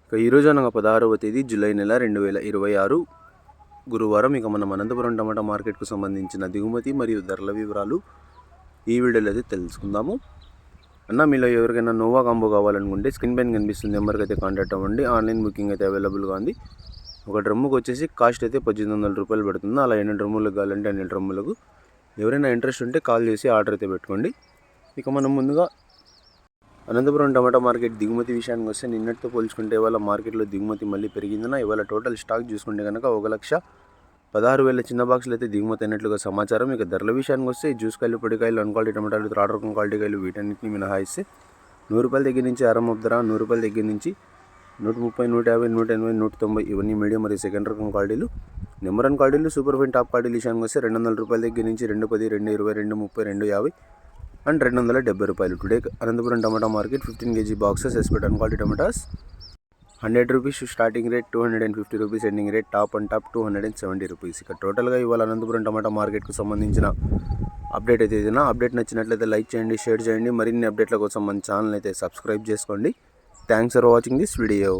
ఇక ఈరోజు అనగా 16వ తేదీ జూలై నెల 2026 గురువారం. ఇక మనం అనంతపురం టమాటా మార్కెట్కు సంబంధించిన దిగుమతి మరియు ధరల వివరాలు ఈ వీడియోలో అయితే తెలుసుకుందాము. అన్న, మీలో ఎవరికైనా నోవా కాంబో కావాలనుకుంటే స్క్రీన్ పైన కనిపిస్తుంది నెంబర్కి అయితే కాంటాక్ట్ అవ్వండి. ఆన్లైన్ బుకింగ్ అయితే అవైలబుల్గా ఉంది. ఒక డ్రమ్ముకు వచ్చేసి కాస్ట్ అయితే 1800 రూపాయలు పడుతుంది. అలా ఎన్ని డ్రమ్ములకు కావాలంటే అన్ని డ్రమ్ములకు. ఎవరైనా ఇంట్రెస్ట్ ఉంటే కాల్ చేసి ఆర్డర్ అయితే పెట్టుకోండి. ఇక మనం ముందుగా అనంతపురం టమాటా మార్కెట్ దిగుమతి విషయానికి వస్తే నిన్నటితో పోల్చుకుంటే ఇవాళ మార్కెట్లో దిగుమతి మళ్ళీ పెరిగిందన్న. ఇవాళ టోటల్ స్టాక్ చూసుకుంటే కనుక 1,16,000 చిన్న బాక్సులు అయితే దిగుమతి అయినట్లుగా సమాచారం. ఇక ధరల విషయానికి వస్తే జ్యూస్కాయలు, పొడికాయలు, అన్ క్వాలిటీ టమాటాలు, థర్డ్ రకం క్వాలిటీ కాయలు వీటన్నిటిని మినహాయిస్తే 100 రూపాయల దగ్గర నుంచి అరమప్ ధర, 100 రూపాయల దగ్గర నుంచి 130, 150, 180, 190 ఇవన్నీ మీడియం మరియు సెకండ్ రకం క్వాలిటీలు. నెంబర్ 1 క్వాలిటీలు, సూపర్ ఫైన్ టాప్ క్వాలిటీ విషయానికి వస్తే 200 రూపాయల దగ్గర నుంచి 210, 220, 230, 250 అండ్ 270 రూపాయలు. Today Anantapur tomato market 15 kg boxes expect an quality tomatoes 100 rupees starting rate, 250 rupees ending rate, top and top 270 rupees. ఇక టోటల్గా ఇవాళ అనంతపురం టమాటా మార్కెట్కు సంబంధించిన అప్డేట్ అయితే ఏదైనా అప్డేట్ నచ్చినట్లయితే లైక్ చేయండి, షేర్ చేయండి. మరిన్ని అప్డేట్ల కోసం మన ఛానల్ అయితే సబ్స్క్రైబ్ చేసుకోండి. Thanks for watching this video.